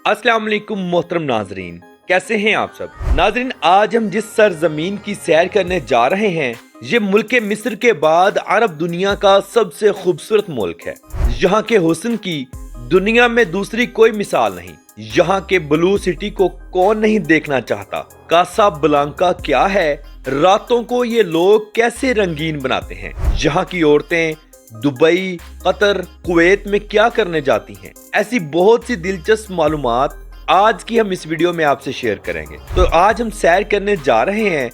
अस्सलाम वालेकुम मोहतरम नाजरीन, कैसे हैं आप सब। नाजरीन, आज हम जिस सरजमीन की सैर करने जा रहे हैं ये मुल्क मिस्र के बाद अरब दुनिया का सबसे खूबसूरत मुल्क है। यहाँ के हुस्न की दुनिया में दूसरी कोई मिसाल नहीं। यहाँ के ब्लू सिटी को कौन नहीं देखना चाहता। कासाब्लांका क्या है, रातों को ये लोग कैसे रंगीन बनाते हैं। यहाँ की औरतें दुबई, कतर, कुवैत में क्या करने जाती हैं। ऐसी बहुत सी दिलचस्प मालूमात आज की हम इस वीडियो में आपसे शेयर करेंगे। तो आज हम सैर करने जा रहे हैं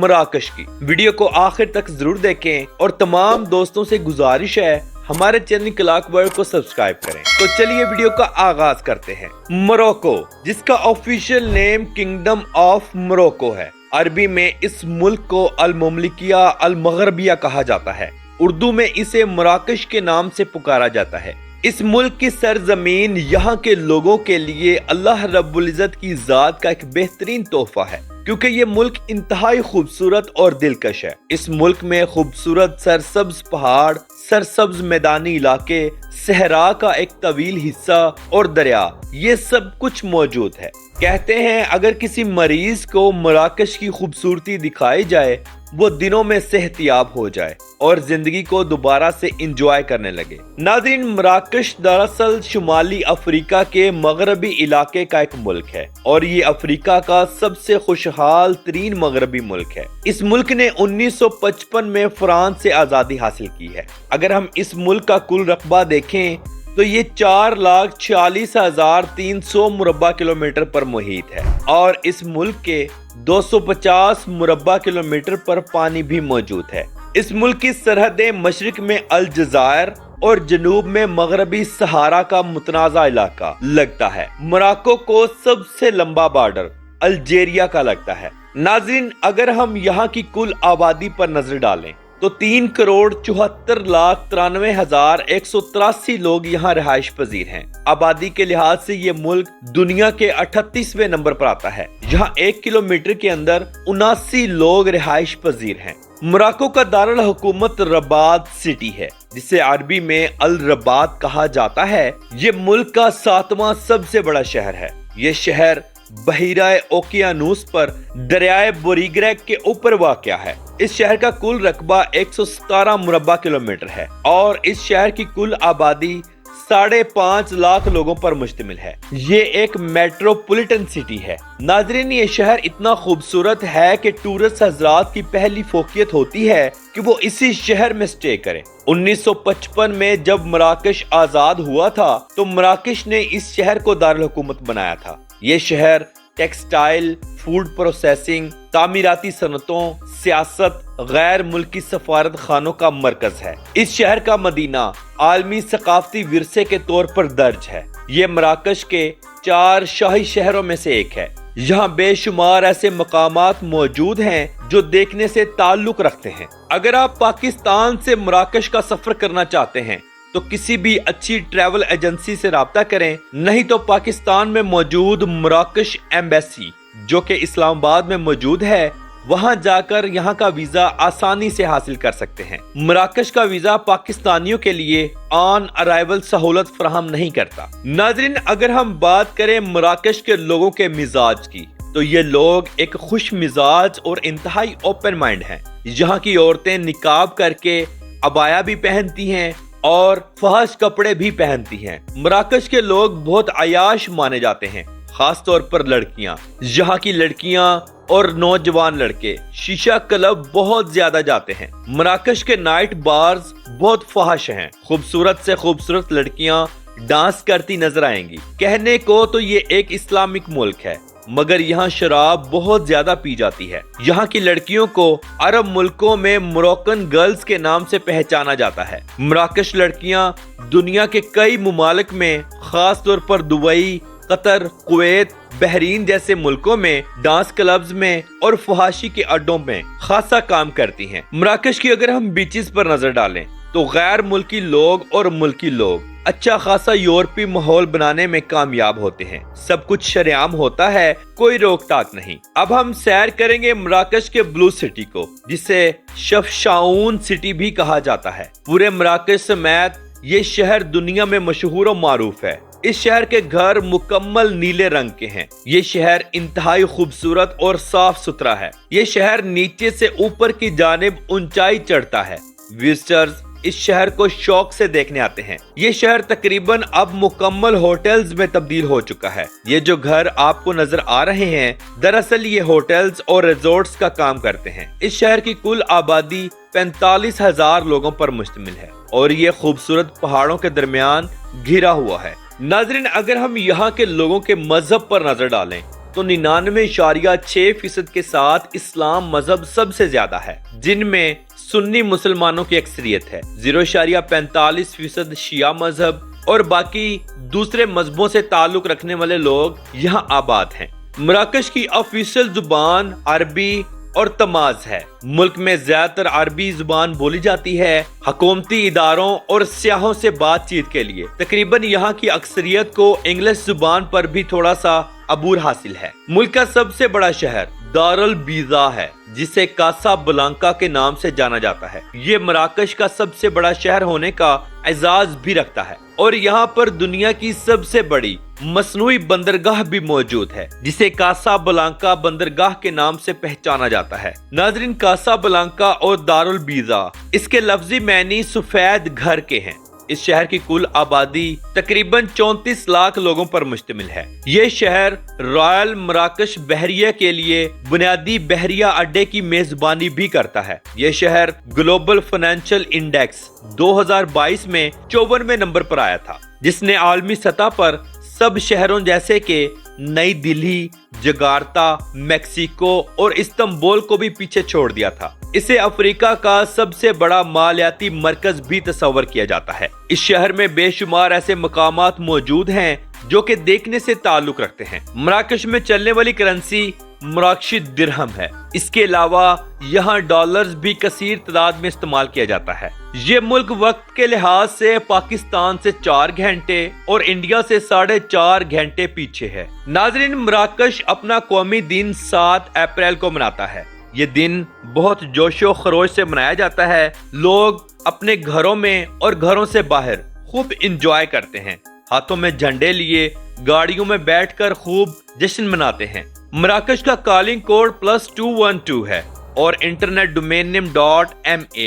मराकश की। वीडियो को आखिर तक जरूर देखें और तमाम दोस्तों से गुजारिश है हमारे चैनल क्लॉक वर्ल्ड को सब्सक्राइब करें। तो चलिए वीडियो का आगाज करते हैं। मोरक्को, जिसका official name kingdom of Morocco है। अरबी में इस मुल्क को अल मुमलिकिया अल मगरबिया कहा जाता है। उर्दू में इसे मराकश के नाम से पुकारा जाता है। इस मुल्क की सरजमीन यहाँ के लोगों के लिए अल्लाह रब्बुल इज्जत की जात का एक बेहतरीन तोहफा है, क्योंकि ये मुल्क इंतहाई खूबसूरत और दिलकश है। इस मुल्क में खूबसूरत सरसब्ज पहाड़, सरसब्ज मैदानी इलाके, सहरा का एक तवील हिस्सा और दरिया, ये सब कुछ मौजूद है। कहते हैं अगर किसी मरीज को मराकश की खूबसूरती दिखाई जाए वो दिनों में सेहतियाब हो जाए और जिंदगी को दोबारा से इंजॉय करने लगे। नाज़रीन, मराकश दरअसल शुमाली अफ्रीका के मगरबी इलाके का एक मुल्क है और ये अफ्रीका का सबसे खुशहाल तरीन मगरबी मुल्क है। इस मुल्क ने 1955 में फ्रांस से आजादी हासिल की है। अगर हम इस मुल्क का कुल रकबा देखें तो ये 4,46,300 मुरब्बा किलोमीटर पर मुहित है और इस मुल्क के 250 मुरब्बा किलोमीटर पर पानी भी मौजूद है। इस मुल्क की सरहदें मशरिक में अल जज़ायर और जनूब में मगरबी सहारा का मुतनाज़ा इलाका लगता है। मोरक्को को सबसे लंबा बॉर्डर अल्जीरिया का लगता है। नाज़रीन, अगर हम यहाँ की कुल आबादी पर नजर डालें तो 3,74,93,183 लोग यहाँ रिहाइश पजीर हैं। आबादी के लिहाज से ये मुल्क दुनिया के 38वें नंबर पर आता है। यहाँ 1 किलोमीटर के अंदर 79 लोग रिहाइश पजीर हैं। मोरक्को का दारुल हुकूमत रबात सिटी है, जिसे अरबी में अल रबात कहा जाता है। ये मुल्क का 7वां सबसे बड़ा शहर है। ये शहर बहिराए ओकियानूस पर दरियाए बोरीग्रेग के ऊपर वाक़या है। इस शहर का कुल रकबा 117 मुरब्बा किलोमीटर है और इस शहर की कुल आबादी 5.5 लाख लोगों पर मुश्तमिल है। ये एक मेट्रोपॉलिटन सिटी है। नाज़रीन, ये शहर इतना खूबसूरत है कि टूरिस्ट हजरात की पहली फोकियत होती है कि वो इसी शहर में स्टे करें। 1955 में जब मराकश आजाद हुआ था तो मराकश ने इस शहर को दारुल हुकूमत बनाया था। ये शहर टेक्सटाइल, फूड प्रोसेसिंग, तामीराती सनतों, सियासत, गैर मुल्की सफारत खानों का मरकज है। इस शहर का मदीना आलमी सकाफती विरसे के तौर पर दर्ज है। ये मराकश के 4 शाही शहरों में से एक है। यहाँ बेशुमार ऐसे मकामात मौजूद हैं जो देखने से ताल्लुक रखते हैं। अगर आप पाकिस्तान से मराकश का सफर करना चाहते हैं तो किसी भी अच्छी ट्रैवल एजेंसी से राब्ता करें, नहीं तो पाकिस्तान में मौजूद मराकश एम्बेसी जो कि इस्लामाबाद में मौजूद है, वहां जाकर यहां का वीजा आसानी से हासिल कर सकते हैं। मराकश का वीजा पाकिस्तानियों के लिए ऑन अराइवल सहूलत फराहम नहीं करता। नाज़रीन, अगर हम बात करें मराकश के लोगों के मिजाज की तो ये लोग एक खुश मिजाज और इंतहाई ओपन माइंड हैं। यहाँ की औरतें निकाब करके अबाया भी पहनती हैं और फहश कपड़े भी पहनती हैं। मराकश के लोग बहुत अयाश माने जाते हैं, खास तौर पर लड़कियां। यहाँ की लड़कियां और नौजवान लड़के शीशा क्लब बहुत ज्यादा जाते हैं। मराकश के नाइट बार्स बहुत फहश हैं। खूबसूरत से खूबसूरत लड़कियां डांस करती नजर आएंगी। कहने को तो ये एक इस्लामिक मुल्क है, मगर यहाँ शराब बहुत ज्यादा पी जाती है। यहाँ की लड़कियों को अरब मुल्कों में मोरक्कन गर्ल्स के नाम से पहचाना जाता है। मराकश लड़कियाँ दुनिया के कई मुमालिक में, खास तौर पर दुबई, कतर, कुवैत, बहरीन जैसे मुल्कों में डांस क्लब्स में और फहाशी के अड्डों में खासा काम करती हैं। मराकश की अगर हम बीचेस पर नजर डालें तो गैर मुल्की लोग और मुल्की लोग अच्छा खासा यूरोपीय माहौल बनाने में कामयाब होते हैं। सब कुछ शरेआम होता है, कोई रोक टाक नहीं। अब हम सैर करेंगे मराकश के ब्लू सिटी को, जिसे शफशाउन सिटी भी कहा जाता है। पूरे मराकश समेत ये शहर दुनिया में मशहूर और मारूफ है। اس شہر کے گھر مکمل نیلے رنگ کے ہیں۔ یہ شہر انتہائی خوبصورت اور صاف ستھرا ہے۔ یہ شہر نیچے سے اوپر کی جانب اونچائی چڑھتا ہے۔ وزٹرز اس شہر کو شوق سے دیکھنے آتے ہیں۔ یہ شہر تقریباً اب مکمل ہوٹلز میں تبدیل ہو چکا ہے۔ یہ جو گھر آپ کو نظر آ رہے ہیں دراصل یہ ہوٹلز اور ریزورٹس کا کام کرتے ہیں۔ اس شہر کی کل آبادی 45,000 لوگوں پر مشتمل ہے اور یہ خوبصورت پہاڑوں کے درمیان گھرا ہوا ہے۔ ناظرین، اگر ہم یہاں کے لوگوں کے مذہب پر نظر ڈالیں تو 99.6% کے ساتھ اسلام مذہب سب سے زیادہ ہے، جن میں سنی مسلمانوں کی اکثریت ہے۔ 0.45% شیعہ مذہب اور باقی دوسرے مذہبوں سے تعلق رکھنے والے لوگ یہاں آباد ہیں۔ مراکش کی آفیشل زبان عربی اور تماز ہے۔ ملک میں زیادہ تر عربی زبان بولی جاتی ہے۔ حکومتی اداروں اور سیاحوں سے بات چیت کے لیے تقریباً یہاں کی اکثریت کو انگلش زبان پر بھی تھوڑا سا عبور حاصل ہے۔ ملک کا سب سے بڑا شہر دارالبیضا ہے، جسے کاسا بلانکا کے نام سے جانا جاتا ہے۔ یہ مراکش کا سب سے بڑا شہر ہونے کا اعزاز بھی رکھتا ہے اور یہاں پر دنیا کی سب سے بڑی مصنوعی بندرگاہ بھی موجود ہے، جسے کاسا بلانکا بندرگاہ کے نام سے پہچانا جاتا ہے۔ ناظرین، کاسا بلانکا اور دارالبیضا اس کے لفظی معنی سفید گھر کے ہیں۔ اس شہر کی کل آبادی تقریباً 34 لاکھ لوگوں پر مشتمل ہے۔ یہ شہر رائل مراکش بحریہ کے لیے بنیادی بحریہ اڈے کی میزبانی بھی کرتا ہے۔ یہ شہر گلوبل فائنینشل انڈیکس 2022 میں 54ویں نمبر پر آیا تھا، جس نے عالمی سطح پر سب شہروں جیسے کہ نئی دہلی، جکارتا، میکسیکو اور استنبول کو بھی پیچھے چھوڑ دیا تھا۔ اسے افریقہ کا سب سے بڑا مالیاتی مرکز بھی تصور کیا جاتا ہے۔ اس شہر میں بے شمار ایسے مقامات موجود ہیں جو کہ دیکھنے سے تعلق رکھتے ہیں۔ مراکش میں چلنے والی کرنسی مراکشی درہم ہے۔ اس کے علاوہ یہاں ڈالرز بھی کثیر تعداد میں استعمال کیا جاتا ہے۔ یہ ملک وقت کے لحاظ سے پاکستان سے 4 گھنٹے اور انڈیا سے 4.5 گھنٹے پیچھے ہے۔ ناظرین، مراکش اپنا قومی دن 7 اپریل کو مناتا ہے۔ یہ دن بہت جوش و خروش سے منایا جاتا ہے۔ لوگ اپنے گھروں میں اور گھروں سے باہر خوب انجوائے کرتے ہیں۔ ہاتھوں میں جھنڈے لیے گاڑیوں میں بیٹھ کر خوب جشن مناتے ہیں۔ مراکش کا کالنگ کوڈ +212 ہے اور انٹرنیٹ ڈومین نیم .ma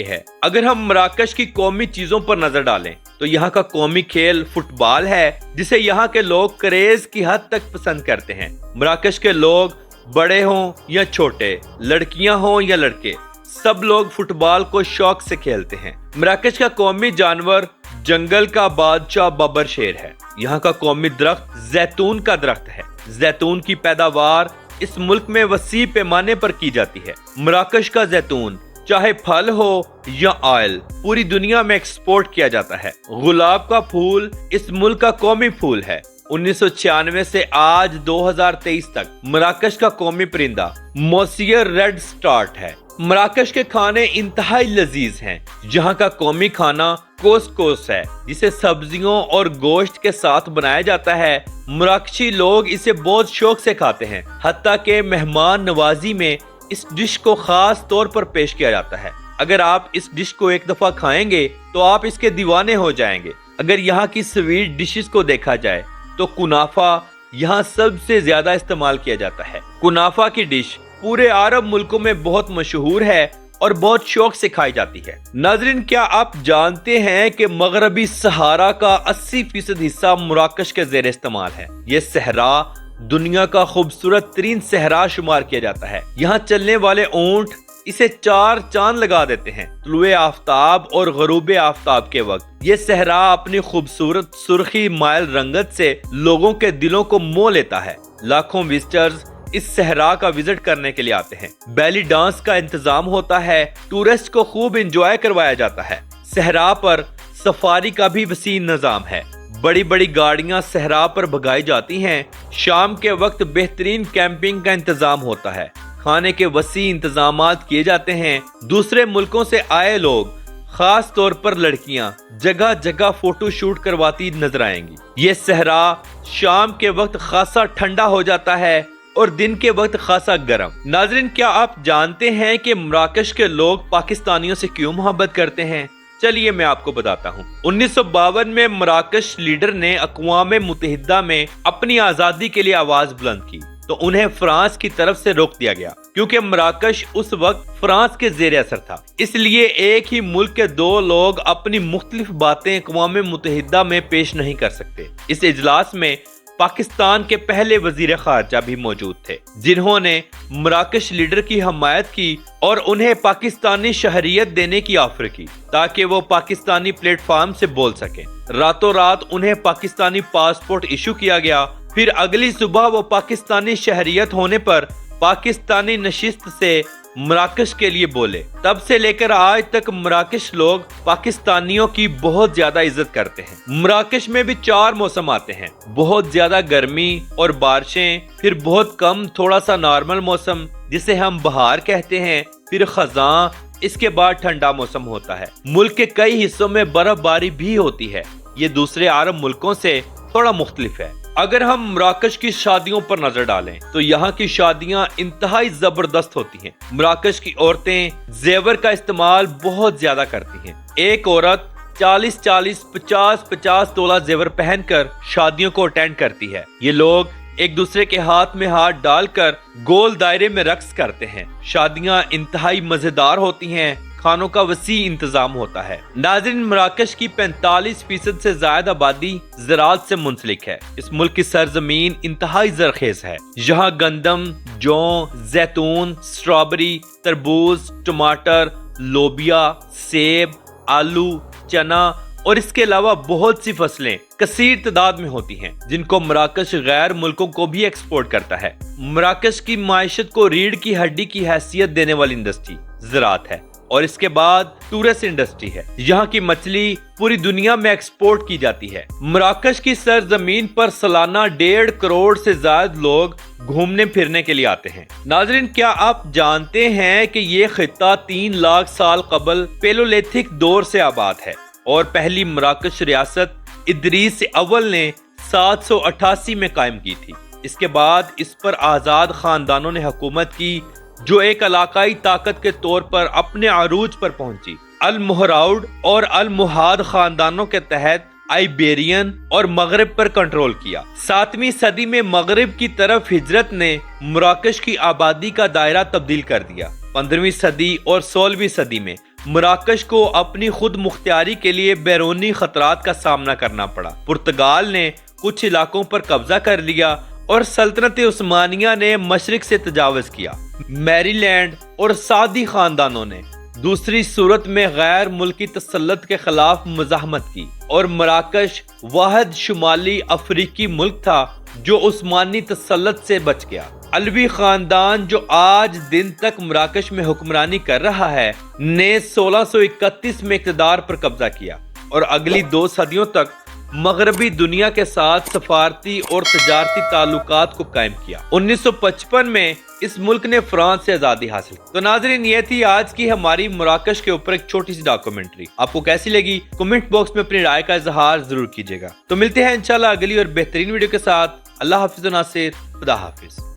ہے۔ اگر ہم مراکش کی قومی چیزوں پر نظر ڈالیں تو یہاں کا قومی کھیل فٹ بال ہے، جسے یہاں کے لوگ کریز کی حد تک پسند کرتے ہیں۔ مراکش کے لوگ بڑے ہوں یا چھوٹے، لڑکیاں ہوں یا لڑکے، سب لوگ فٹ بال کو شوق سے کھیلتے ہیں۔ مراکش کا قومی جانور جنگل کا بادشاہ بابر شیر ہے۔ یہاں کا قومی درخت زیتون کا درخت ہے۔ زیتون کی پیداوار اس ملک میں وسیع پیمانے پر کی جاتی ہے۔ مراکش کا زیتون چاہے پھل ہو یا آئل پوری دنیا میں ایکسپورٹ کیا جاتا ہے۔ گلاب کا پھول اس ملک کا قومی پھول ہے۔ 1996 سے آج 2023 تک مراکش کا قومی پرندہ موسیر ریڈ سٹارٹ ہے۔ مراکش کے کھانے انتہائی لذیذ ہیں۔ یہاں کا قومی کھانا کوسکوس ہے، جسے سبزیوں اور گوشت کے ساتھ بنایا جاتا ہے۔ مراکشی لوگ اسے بہت شوق سے کھاتے ہیں، حتیٰ کہ مہمان نوازی میں اس ڈش کو خاص طور پر پیش کیا جاتا ہے۔ اگر آپ اس ڈش کو ایک دفعہ کھائیں گے تو آپ اس کے دیوانے ہو جائیں گے۔ اگر یہاں کی سویٹ ڈشز کو دیکھا جائے تو کنافہ یہاں سب سے زیادہ استعمال کیا جاتا ہے۔ کنافہ کی ڈش پورے عرب ملکوں میں بہت مشہور ہے اور بہت شوق سے کھائی جاتی ہے۔ ناظرین، کیا آپ جانتے ہیں کہ مغربی صحارا کا 80% حصہ مراکش کے زیر استعمال ہے؟ یہ صحرا دنیا کا خوبصورت ترین صحرا شمار کیا جاتا ہے۔ یہاں چلنے والے اونٹ اسے 4 چاند لگا دیتے ہیں۔ طلوع آفتاب اور غروب آفتاب کے وقت یہ صحرا اپنی خوبصورت سرخی مائل رنگت سے لوگوں کے دلوں کو مو لیتا ہے۔ لاکھوں وزٹرز اس صحرا کا وزٹ کرنے کے لیے آتے ہیں۔ بیلی ڈانس کا انتظام ہوتا ہے، ٹورسٹ کو خوب انجوائے کروایا جاتا ہے۔ صحرا پر سفاری کا بھی وسیع نظام ہے۔ بڑی بڑی گاڑیاں صحرا پر بھگائی جاتی ہیں۔ شام کے وقت بہترین کیمپنگ کا انتظام ہوتا ہے۔ کھانے کے وسیع انتظامات کیے جاتے ہیں۔ دوسرے ملکوں سے آئے لوگ، خاص طور پر لڑکیاں، جگہ جگہ فوٹو شوٹ کرواتی نظر آئیں گی۔ یہ صحرا شام کے وقت خاصا ٹھنڈا ہو جاتا ہے اور دن کے وقت خاصا گرم۔ ناظرین، کیا آپ جانتے ہیں کہ مراکش کے لوگ پاکستانیوں سے کیوں محبت کرتے ہیں؟ चलिए मैं आपको बताता हूँ। 1952 में मराकश लीडर ने अक़वाम मुत्तहिदा में अपनी आजादी के लिए आवाज बुलंद की, तो उन्हें फ्रांस की तरफ से रोक दिया गया क्योंकि मराकश उस वक्त फ्रांस के ज़ेर असर था। इसलिए एक ही मुल्क के दो लोग अपनी मुख्तलिफ बातें अक़वाम मुत्तहिदा में पेश नहीं कर सकते। इस इजलास में पाकिस्तान के पहले वजीर खारजा भी मौजूद थे, जिन्होंने मराकश लीडर की हमायत की और उन्हें पाकिस्तानी शहरियत देने की ऑफर की ताकि वो पाकिस्तानी प्लेटफॉर्म से बोल सकें। रातों रात उन्हें पाकिस्तानी पासपोर्ट इशू किया गया। फिर अगली सुबह वो पाकिस्तानी शहरियत होने पर पाकिस्तानी नशिस्त से मराकश के लिए बोले। तब से लेकर आज तक मराकश लोग पाकिस्तानियों की बहुत ज्यादा इज्जत करते हैं। मराकश में भी 4 मौसम आते हैं, बहुत ज्यादा गर्मी और बारिशें, फिर बहुत कम थोड़ा सा नॉर्मल मौसम जिसे हम बहार कहते हैं, फिर खज़ां, इसके बाद ठंडा मौसम होता है। मुल्क के कई हिस्सों में बर्फबारी भी होती है। ये दूसरे अरब मुल्कों से थोड़ा मुख्तलिफ है। अगर हम मराकश की शादियों पर नजर डालें तो यहाँ की शादियाँ इंतहाई जबरदस्त होती हैं। मराकश की औरतें जेवर का इस्तेमाल बहुत ज्यादा करती हैं। एक औरत 40-40, 50-50 तोला जेवर पहनकर शादियों को अटेंड करती है। ये लोग एक दूसरे के हाथ में हाथ डालकर गोल दायरे में रक्स करते हैं। शादियाँ इंतहाई मजेदार होती हैं। खानों का वसी इंतजाम होता है। नाज़रीन, मराकश की 45% से ज्यादा आबादी ज़राअत से मुंसलिक है। इस मुल्क की सरजमीन इंतहाई ज़रखेज है। यहाँ गंदम, जौ, जैतून, स्ट्रॉबेरी, तरबूज, टमाटर, लोबिया, सेब, आलू, चना और इसके अलावा बहुत सी फसलें कसीर तादाद में होती हैं, जिनको मराकश गैर मुल्कों को भी एक्सपोर्ट करता है। मराकश की माइशत को रीढ़ की हड्डी की हैसियत देने वाली इंडस्ट्री ज़राअत है और इसके बाद टूरिस्ट इंडस्ट्री है। यहाँ की मछली पूरी दुनिया में एक्सपोर्ट की जाती है। मराकश की सरजमीन पर सालाना 1.5 करोड़ से ज्यादा लोग घूमने फिरने के लिए आते हैं। नाजरीन, क्या आप जानते हैं कि ये खित्ता 3 लाख साल कबल पेलोलिथिक दौर से आबाद है और पहली मराकश रियासत इदरीस अव्वल ने 788 में कायम की थी। इसके बाद इस पर आजाद खानदानों ने हुकूमत की, जो एक इलाकाई ताकत के तौर पर अपने अरूज पर पहुंची। अल मुहराउड और अल मुहाद खानदानों के तहत आइबेरियन और मगरब पर कंट्रोल किया। 7वीं सदी में मगरब की तरफ हिजरत ने मराकश की आबादी का दायरा तब्दील कर दिया। 15वीं सदी और 16वीं सदी में मराकश को अपनी खुद मुख्तियारी के लिए बैरूनी खतरात का सामना करना पड़ा। पुर्तगाल ने कुछ इलाकों पर कब्जा कर लिया और सल्तनत उस्मानिया ने मशरिक से तजावुज किया। मैरीलैंड और सादी खानदानों ने दूसरी सूरत में गैर मुल्की तसल्लुत के खिलाफ मुजाहमत की और मराकश वाहिद शुमाली अफ्रीकी मुल्क था जो उस्मानी तसल्लुत से बच गया। अलवी खानदान, जो आज दिन तक मराकश में हुक्मरानी कर रहा है, ने 1631 में इक़्तिदार पर कब्जा किया और अगली 2 सदियों तक मगरबी दुनिया के साथ सफारती और तजारती ताल्लुकात को कायम किया। 1955 में इस मुल्क ने फ्रांस से आजादी हासिल की। तो नाजरीन, ये थी आज की हमारी मराकश के ऊपर एक छोटी सी डॉक्यूमेंट्री। आपको कैसी लगी कमेंट बॉक्स में अपनी राय का इजहार जरूर कीजिएगा। तो मिलते हैं इंशाल्लाह अगली और बेहतरीन वीडियो के साथ। अल्लाह हाफिज़ नासिर, खुदा हाफिज।